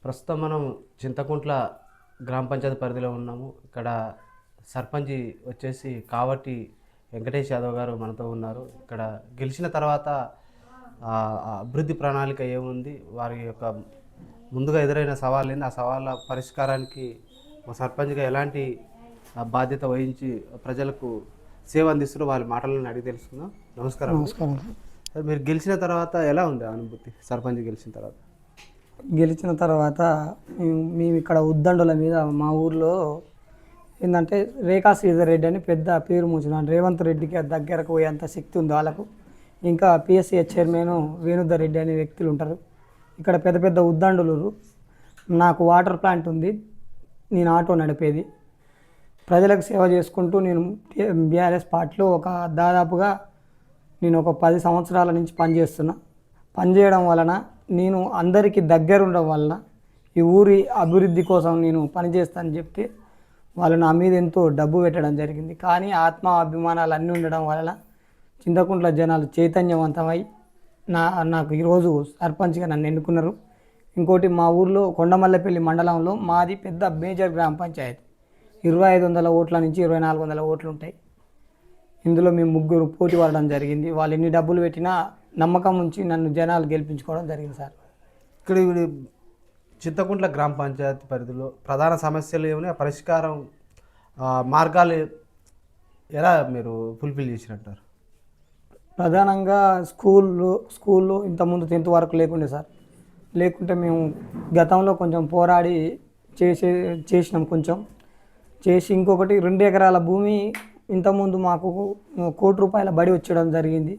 ప్రస్తుతం మనం చింతకుంట్ల గ్రామ పంచాయతీ పరిధిలో ఉన్నాము. ఇక్కడ సర్పంచి వచ్చేసి కావటి వెంకటేష్ యాదవ్ గారు మనతో ఉన్నారు. ఇక్కడ గెలిచిన తర్వాత అభివృద్ధి ప్రణాళిక ఏముంది, వారి యొక్క ముందుగా ఎదురైన సవాళ్ళు ఏంది, ఆ సవాళ్ళ పరిష్కారానికి మా సర్పంచ్గా ఎలాంటి బాధ్యత వహించి ప్రజలకు సేవ అందిస్తున్నారో వాళ్ళ మాటలను అడిగి తెలుసుకుందాం. నమస్కారం. నమస్కారం. సార్, మీరు గెలిచిన తర్వాత ఎలా ఉంది అనుభూతి? సర్పంచ్ గెలిచిన తర్వాత గెలిచిన తర్వాత మేము ఇక్కడ ఉద్దండుల మీద మా ఊర్లో ఏంటంటే రేఖా శ్రీధర్ రెడ్డి అని పెద్ద పేరు మూసిన రేవంత్ రెడ్డికి దగ్గరకు పోయేంత శక్తి ఉంది వాళ్ళకు. ఇంకా పిఎస్సి చైర్మన్ వేణుధర్ రెడ్డి అనే వ్యక్తులు ఉంటారు. ఇక్కడ పెద్ద పెద్ద ఉద్దండులు. నాకు వాటర్ ప్లాంట్ ఉంది, నేను ఆటో నడిపేది. ప్రజలకు సేవ చేసుకుంటూ నేను బీఆర్ఎస్ పార్టీలో దాదాపుగా నేను ఒక 10 సంవత్సరాల నుంచి పనిచేస్తున్నా. పనిచేయడం వలన నేను అందరికీ దగ్గర ఉండడం వలన ఈ ఊరి అభివృద్ధి కోసం నేను పనిచేస్తానని చెప్తే వాళ్ళు నా మీద ఎంతో డబ్బు పెట్టడం జరిగింది. కానీ ఆత్మ అభిమానాలు అన్నీ ఉండడం వలన చింతకుంట్ల జనాలు చైతన్యవంతమై నాకు ఈరోజు సర్పంచ్గా నన్ను ఎన్నుకున్నారు. ఇంకోటి, మా ఊర్లో కొండమల్లపల్లి మండలంలో మాది పెద్ద మేజర్ గ్రామ పంచాయతీ. 2500 ఓట్ల నుంచి 2400 ఓట్లు ఉంటాయి. ఇందులో మేము 3 పోటీ పడడం జరిగింది. వాళ్ళు ఎన్ని డబ్బులు పెట్టినా నమ్మకం ఉంచి నన్ను జనాలు గెలిపించుకోవడం జరిగింది సార్. ఇక్కడ చింతకుంట్ల గ్రామ పంచాయతీ పరిధిలో ప్రధాన సమస్యలు ఏమైనా పరిష్కారం మార్గాలు ఎలా మీరు ఫుల్ఫిల్ చేసినట్టారు? ప్రధానంగా స్కూల్లో ఇంతకుముందు 10th వరకు లేకుండే సార్. లేకుంటే మేము గతంలో కొంచెం పోరాడి చేసినాం. కొంచెం చేసి ఇంకొకటి 2 ఎకరాల భూమి ఇంతకుముందు మాకు ₹1,00,00,000 బడి వచ్చడం జరిగింది.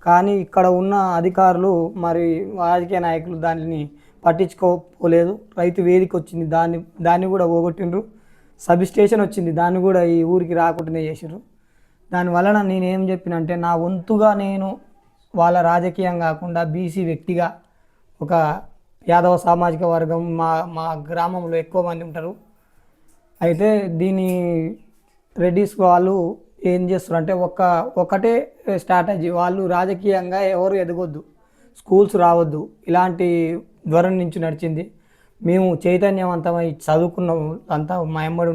కానీ ఇక్కడ ఉన్న అధికారులు మరి రాజకీయ నాయకులు దానిని పట్టించుకోలేదు. రైతు వేదిక వచ్చింది, దాన్ని కూడా పోగొట్టిండ్రు. సబ్ స్టేషన్ వచ్చింది, దాన్ని కూడా ఈ ఊరికి రాకుండానే చేసిండ్రు. దానివలన నేనేం చెప్పినంటే, నా వంతుగా నేను వాళ్ళ రాజకీయం కాకుండా బీసీ వ్యక్తిగా ఒక యాదవ సామాజిక వర్గం మా గ్రామంలో ఎక్కువ మంది ఉంటారు. అయితే దీని రెడ్డిస్ వాళ్ళు ఏం చేస్తారు అంటే ఒకటే స్ట్రాటజీ. వాళ్ళు రాజకీయంగా ఎవరు ఎదగొద్దు, స్కూల్స్ రావద్దు, ఇలాంటి ధోరణి నుంచి నడిచింది. మేము చైతన్యవంతమై చదువుకున్నాం అంతా మా ఎమ్మడి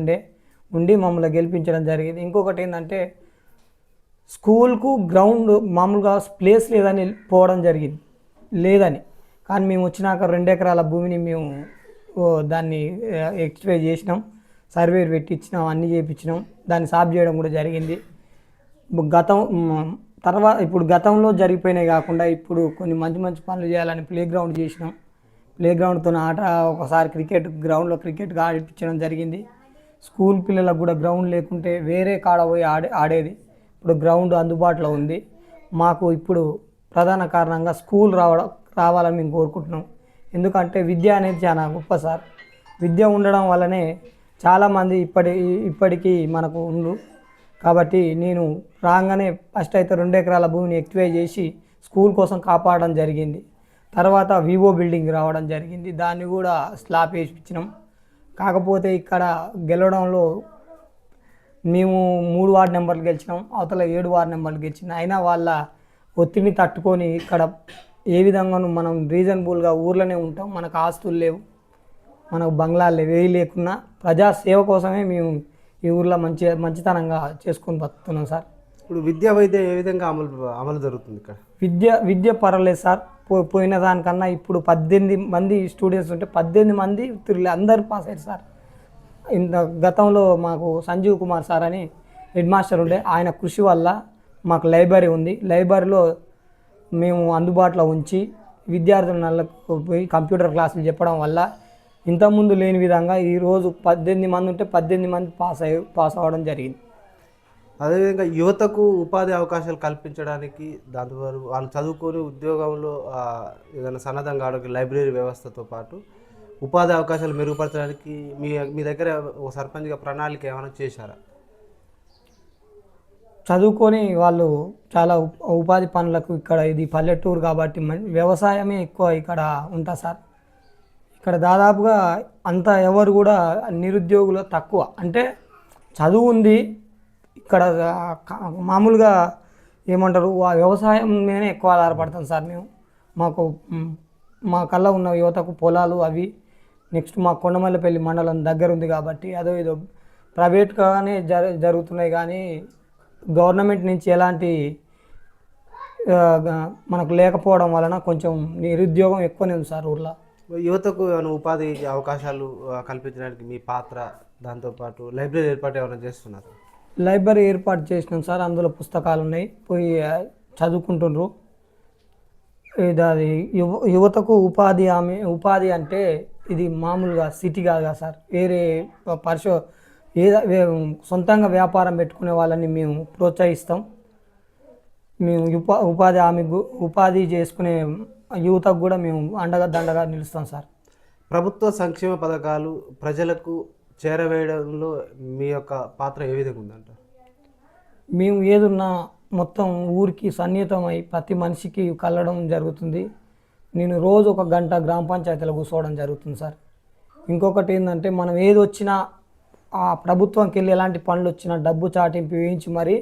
ఉండి మమ్మల్ని గెలిపించడం జరిగింది. ఇంకొకటి ఏంటంటే, స్కూల్కు గ్రౌండ్ మామూలుగా ప్లేస్ లేదని పోవడం జరిగింది లేదని. కానీ మేము వచ్చినాక 2 ఎకరాల భూమిని మేము దాన్ని ఎక్స్ప్లెయిన్ చేసినాం, సర్వేర్ పెట్టించినాం, అన్నీ చేయించినాం. దాన్ని సాఫ్ చేయడం కూడా జరిగింది. ఇప్పుడు గతంలో జరిగిపోయినాయి కాకుండా ఇప్పుడు కొన్ని మంచి పనులు చేయాలని ప్లే గ్రౌండ్ చేసినాం. ప్లే గ్రౌండ్తో ఆట ఒకసారి గ్రౌండ్లో క్రికెట్ ఆడిపించడం జరిగింది. స్కూల్ పిల్లలకు కూడా గ్రౌండ్ లేకుంటే వేరే కాడ పోయి ఆడేది. ఇప్పుడు గ్రౌండ్ అందుబాటులో ఉంది. మాకు ఇప్పుడు ప్రధాన కారణంగా స్కూల్ రావాలని మేము కోరుకుంటున్నాం. ఎందుకంటే విద్య అనేది చాలా గొప్ప సార్. విద్య ఉండడం వల్లనే చాలామంది ఇప్పటికీ మనకు ఉండు. కాబట్టి నేను రాగానే ఫస్ట్ అయితే 2 ఎకరాల భూమిని ఎక్టివేట్ చేసి స్కూల్ కోసం కాపాడడం జరిగింది. తర్వాత వివో బిల్డింగ్ రావడం జరిగింది, దాన్ని కూడా స్లాబ్ వేసిచ్చినాం. కాకపోతే ఇక్కడ గెలవడంలో మేము 3 వార్డు నెంబర్లు గెలిచినాం, అవతల 7 వార్డు నెంబర్లు గెలిచినాం. అయినా వాళ్ళ ఒత్తిడిని తట్టుకొని ఇక్కడ ఏ విధంగానూ మనం రీజనబుల్గా ఊర్లోనే ఉంటాం. మనకు ఆస్తులు లేవు, మనకు బంగ్లాలు లేవు, ఏవి లేకున్నా ప్రజాసేవ కోసమే మేము ఈ ఊర్లో మంచితనంగా చేసుకొని బతుకుతున్నాం సార్. ఇప్పుడు విద్యా వైద్యం ఏ విధంగా అమలు జరుగుతుంది ఇక్కడ? విద్య పర్వాలేదు సార్. పోయిన దానికన్నా ఇప్పుడు 18 మంది స్టూడెంట్స్ ఉంటే 18 మంది అందరూ పాస్ అయ్యారు సార్. గతంలో మాకు సంజీవ్ కుమార్ సార్ అని హెడ్ మాస్టర్ ఉండే, ఆయన కృషి వల్ల మాకు లైబ్రరీ ఉంది. లైబ్రరీలో మేము అందుబాటులో ఉంచి విద్యార్థులకు పోయి కంప్యూటర్ క్లాసులు చెప్పడం వల్ల ఇంతకుముందు లేని విధంగా ఈరోజు 18 మంది ఉంటే 18 మంది పాస్ అవ్వడం జరిగింది. అదేవిధంగా యువతకు ఉపాధి అవకాశాలు కల్పించడానికి, దాంతోపాటు వాళ్ళు చదువుకొని ఉద్యోగంలో ఏదైనా సన్నద్ధం కావడానికి లైబ్రరీ వ్యవస్థతో పాటు ఉపాధి అవకాశాలు మెరుగుపరచడానికి మీ దగ్గర ఒక సర్పంచ్గా ప్రణాళిక ఏమైనా చేశారా? చదువుకొని వాళ్ళు చాలా ఉపాధి పనులకు, ఇక్కడ ఇది పల్లెటూరు కాబట్టి వ్యవసాయమే ఎక్కువ ఇక్కడ ఉంటుంది సార్. ఇక్కడ దాదాపుగా అంతా ఎవరు కూడా నిరుద్యోగులు తక్కువ. అంటే చదువు ఉంది ఇక్కడ, మామూలుగా ఏమంటారు వ్యవసాయం మీదనే ఎక్కువ ఆధారపడతాం సార్ మేము. మా కళ్ళ ఉన్న యువతకు పొలాలు అవి నెక్స్ట్ మా కొండమల్లపల్లి మండలం దగ్గర ఉంది కాబట్టి అదో ఏదో ప్రైవేట్గానే జరుగుతున్నాయి కానీ గవర్నమెంట్ నుంచి ఎలాంటి మనకు లేకపోవడం వలన కొంచెం నిరుద్యోగం ఎక్కువనే ఉంది సార్ ఊర్లో. యువతకు ఏమైనా ఉపాధి అవకాశాలు కల్పించడానికి మీ పాత్ర, దాంతోపాటు లైబ్రరీ ఏర్పాటు ఏమైనా చేస్తున్నారు? లైబ్రరీ ఏర్పాటు చేసినాం సార్, అందులో పుస్తకాలు ఉన్నాయి, పోయి చదువుకుంటుండ్రు. ఇది అది యువతకు ఉపాధి అంటే ఇది మామూలుగా సిటీ కాదు సార్, వేరే సొంతంగా వ్యాపారం పెట్టుకునే వాళ్ళని మేము ప్రోత్సహిస్తాం. మేము ఉపాధి చేసుకునే యువతకు కూడా మేము దండగా నిలుస్తాం సార్. ప్రభుత్వ సంక్షేమ పథకాలు ప్రజలకు చేరవేయడంలో మీ యొక్క పాత్ర ఏ విధంగా ఉందంటారు? మేము ఏదున్నా మొత్తం ఊరికి సన్నిహితమై ప్రతి మనిషికి కలవడం జరుగుతుంది. నేను రోజు 1 గంట గ్రామ పంచాయతీలో కూర్చోవడం జరుగుతుంది సార్. ఇంకొకటి ఏంటంటే మనం ఏది వచ్చినా ఆ ప్రభుత్వంకి వెళ్ళి ఎలాంటి పనులు వచ్చినా డబ్బు చాటింపు వేయించి మరి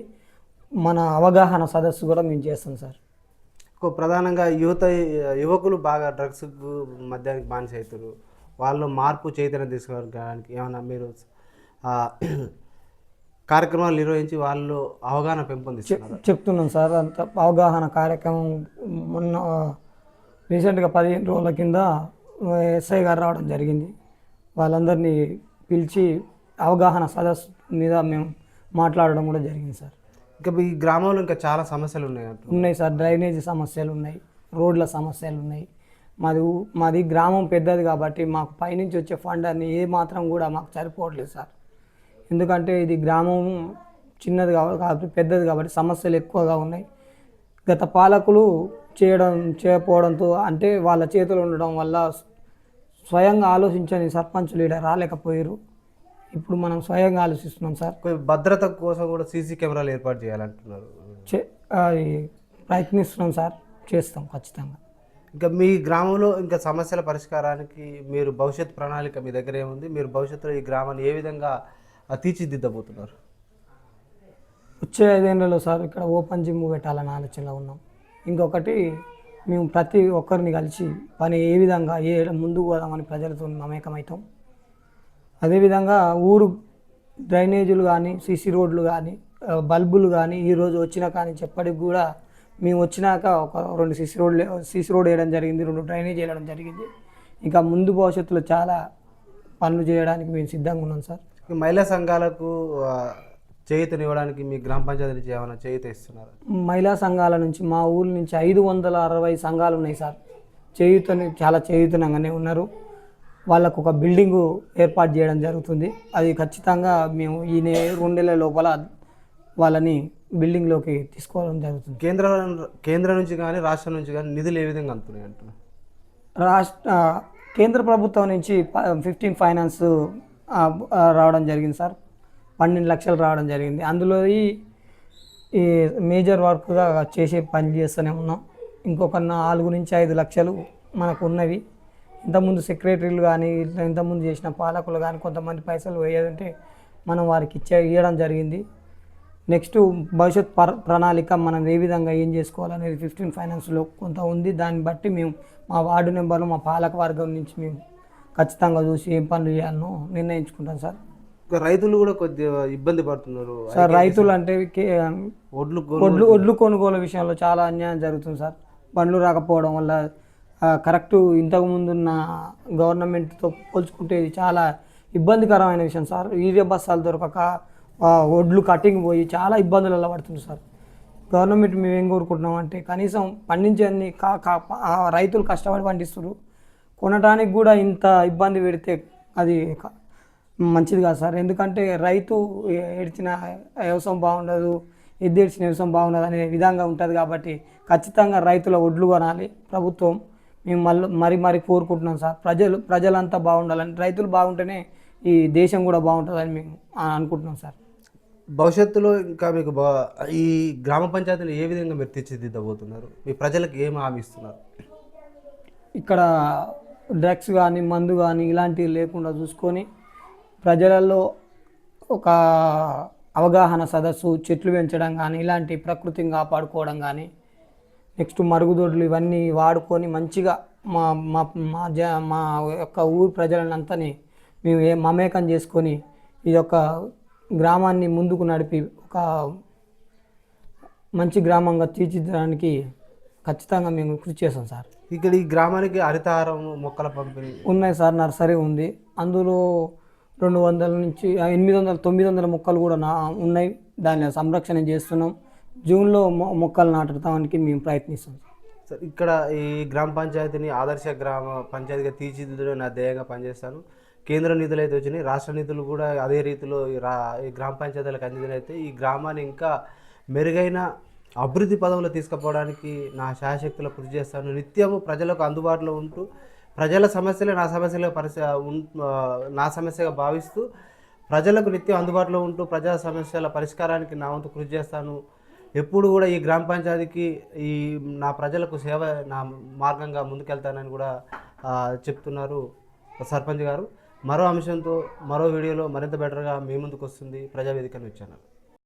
మన అవగాహన సదస్సు కూడా మేము చేస్తాం సార్. ప్రధానంగా యువకులు బాగా డ్రగ్స్ మద్యానికి బానిస అవుతారు. వాళ్ళు మార్పు చైతన్యం తీసుకోవడానికి ఏమైనా మీరు కార్యక్రమాలు నిర్వహించి వాళ్ళు అవగాహన పెంపొందిస్తున్నారు? చెప్తున్నాం సార్. అంత అవగాహన కార్యక్రమం మొన్న రీసెంట్గా 15 రోజుల కింద ఎస్ఐ గారు రావడం జరిగింది. వాళ్ళందరినీ పిలిచి అవగాహన సదస్సు మీద మేము మాట్లాడడం కూడా జరిగింది సార్. ఇంకా మీ గ్రామంలో ఇంకా చాలా సమస్యలు ఉన్నాయి సార్. డ్రైనేజీ సమస్యలు ఉన్నాయి, రోడ్ల సమస్యలు ఉన్నాయి. మాది గ్రామం పెద్దది కాబట్టి మాకు పైనుంచి వచ్చే ఫండ్ అన్ని ఏ మాత్రం కూడా మాకు సరిపోవట్లేదు సార్. ఎందుకంటే ఇది గ్రామం చిన్నది కాబట్టి పెద్దది కాబట్టి సమస్యలు ఎక్కువగా ఉన్నాయి. గత పాలకులు చేయకపోవడంతో అంటే వాళ్ళ చేతులు ఉండడం వల్ల స్వయంగా ఆలోచించని సర్పంచ్ లీడర్ రాలేకపోయారు. ఇప్పుడు మనం స్వయంగా ఆలోచిస్తున్నాం సార్. భద్రత కోసం కూడా సీసీ కెమెరాలు ఏర్పాటు చేయాలంటున్నారు. ప్రయత్నిస్తున్నాం సార్, చేస్తాం ఖచ్చితంగా. ఇంకా మీ గ్రామంలో ఇంకా సమస్యల పరిష్కారానికి మీరు భవిష్యత్ ప్రణాళిక మీ దగ్గర ఏముంది? మీరు భవిష్యత్తులో ఈ గ్రామాన్ని ఏ విధంగా తీర్చిదిద్దబోతున్నారు? వచ్చే 5 ఏళ్లలో సార్ ఇక్కడ ఓపెన్ జిమ్ పెట్టాలని ఆలోచనలో ఉన్నాం. ఇంకొకటి మేము ప్రతి ఒక్కరిని కలిసి పని ఏ విధంగా ముందుకు పోదామని ప్రజలతో మమేకమవుతాం. అదేవిధంగా ఊరు డ్రైనేజీలు కానీ సీసీ రోడ్లు కానీ బల్బులు కానీ ఈరోజు వచ్చిన కానీ చెప్పటికి కూడా మేము వచ్చినాక ఒక 2 సీసీ రోడ్ వేయడం జరిగింది, 2 డ్రైనేజ్ వేయడం జరిగింది. ఇంకా ముందు భవిష్యత్తులో చాలా పనులు చేయడానికి మేము సిద్ధంగా ఉన్నాం సార్. మహిళా సంఘాలకు చేయూతనివ్వడానికి మీ గ్రామ పంచాయతీ నుంచి ఏమైనా చేయూత ఇస్తున్నారు? మహిళా సంఘాల నుంచి మా ఊరి నుంచి 560 సంఘాలు ఉన్నాయి సార్. చాలా చేయూతనంగానే ఉన్నారు. వాళ్ళకు ఒక బిల్డింగు ఏర్పాటు చేయడం జరుగుతుంది. అది ఖచ్చితంగా మేము ఈ 2 నెలల లోపల వాళ్ళని బిల్డింగ్లోకి తీసుకోవడం జరుగుతుంది. కేంద్రం నుంచి కానీ రాష్ట్రం నుంచి కానీ నిధులు ఏ విధంగా అందుతున్నాయి అంటున్నారు? కేంద్ర ప్రభుత్వం నుంచి 15 ఫైనాన్స్ రావడం జరిగింది సార్. 12 లక్షలు రావడం జరిగింది. అందులో ఈ మేజర్ వర్క్గా చేసే పని చేస్తూనే ఉన్నాం. ఇంకొక 4 నుంచి 5 లక్షలు మనకు ఉన్నవి. ఇంతకుముందు సెక్రటరీలు కానీ ఇంతకుముందు చేసిన పాలకులు కానీ కొంతమంది పైసలు వేయాలంటే మనం వారికి ఇవ్వడం జరిగింది. నెక్స్ట్ భవిష్యత్ ప్రణాళిక మనం ఏ విధంగా ఏం చేసుకోవాలనేది 15 ఫైనాన్స్లో కొంత ఉంది. దాన్ని బట్టి మేము మా వార్డు నెంబర్లు మా పాలక వర్గం నుంచి మేము ఖచ్చితంగా చూసి ఏం పనులు చేయాలనో నిర్ణయించుకుంటాం సార్. రైతులు కూడా కొద్దిగా ఇబ్బంది పడుతున్నారు సార్. రైతులు అంటే ఒడ్లు కొనుగోలు విషయంలో చాలా అన్యాయం జరుగుతుంది సార్. బండ్లు రాకపోవడం వల్ల కరెక్టు ఇంతకుముందు ఉన్న గవర్నమెంట్తో పోల్చుకుంటే ఇది చాలా ఇబ్బందికరమైన విషయం సార్. యూరియా బస్తాలు దొరకక ఒడ్లు కటింగ్ పోయి చాలా ఇబ్బందులలో పడుతుంది సార్. గవర్నమెంట్ మేము ఏం కోరుకుంటున్నాం అంటే కనీసం పండించేన్ని రైతులు కష్టపడి పండిస్తారు, కొనడానికి కూడా ఇంత ఇబ్బంది పెడితే అది మంచిది కాదు సార్. ఎందుకంటే రైతు ఏడ్చిన వ్యవసాయం బాగుండదు, ఎద్దేడ్చిన వ్యవసాయం బాగుండదు అనే విధంగా ఉంటుంది. కాబట్టి ఖచ్చితంగా రైతుల ఒడ్లు కొనాలి ప్రభుత్వం. మేము మరీ కోరుకుంటున్నాం సార్. ప్రజలంతా బాగుండాలని, రైతులు బాగుంటేనే ఈ దేశం కూడా బాగుంటుందని మేము అనుకుంటున్నాం సార్. భవిష్యత్తులో ఇంకా మీకు ఈ గ్రామ పంచాయతీలు ఏ విధంగా మీరు తీర్చిదిద్దబోతున్నారు? మీ ప్రజలకు ఏం హామీ ఇస్తున్నారు? ఇక్కడ డ్రగ్స్ కానీ మందు కానీ ఇలాంటివి లేకుండా చూసుకొని ప్రజలలో ఒక అవగాహన సదస్సు, చెట్లు పెంచడం కానీ ఇలాంటి ప్రకృతిని కాపాడుకోవడం కానీ, నెక్స్ట్ మరుగుదొడ్లు ఇవన్నీ వాడుకొని మంచిగా మా మా మా మా యొక్క ఊరు ప్రజలంతని మేము మమేకం చేసుకొని ఈ యొక్క గ్రామాన్ని ముందుకు నడిపి ఒక మంచి గ్రామంగా తీర్చిదిద్దడానికి ఖచ్చితంగా మేము కృషి చేస్తాం సార్. ఇక్కడ ఈ గ్రామానికి హరితహారం మొక్కల పంపిణీ ఉన్నాయి సార్, నర్సరీ ఉంది. అందులో 200 నుంచి 800 900 మొక్కలు కూడా ఉన్నాయి. దాన్ని సంరక్షణ చేస్తున్నాం. జూన్లో మొక్కలు నాటడానికి మేము ప్రయత్నిస్తాం. సార్ ఇక్కడ ఈ గ్రామ పంచాయతీని ఆదర్శ గ్రామ పంచాయతీగా తీర్చిదిద్దడం నా ధ్యేయంగా పనిచేస్తాను. కేంద్ర నిధులు అయితే వచ్చినాయి, రాష్ట్ర నిధులు కూడా అదే రీతిలో ఈ గ్రామ పంచాయతీలకు అందినైతే ఈ గ్రామాన్ని ఇంకా మెరుగైన అభివృద్ధి పదవులు తీసుకుపోవడానికి నా శాయశక్తులు కృషి చేస్తాను. నిత్యము ప్రజలకు అందుబాటులో ఉంటూ ప్రజల సమస్యలే నా సమస్యగా భావిస్తూ ప్రజలకు నిత్యం అందుబాటులో ఉంటూ ప్రజా సమస్యల పరిష్కారానికి నా వంతు కృషి చేస్తాను. ఎప్పుడు కూడా ఈ గ్రామ పంచాయతీకి ఈ నా ప్రజలకు సేవ నా మార్గంగా ముందుకెళ్తానని కూడా చెప్తున్నారు సర్పంచ్ గారు. మరో అంశంతో మరో వీడియోలో మరింత బెటర్గా మీ ముందుకు వస్తుంది ప్రజావేదిక న్యూస్ ఛానల్.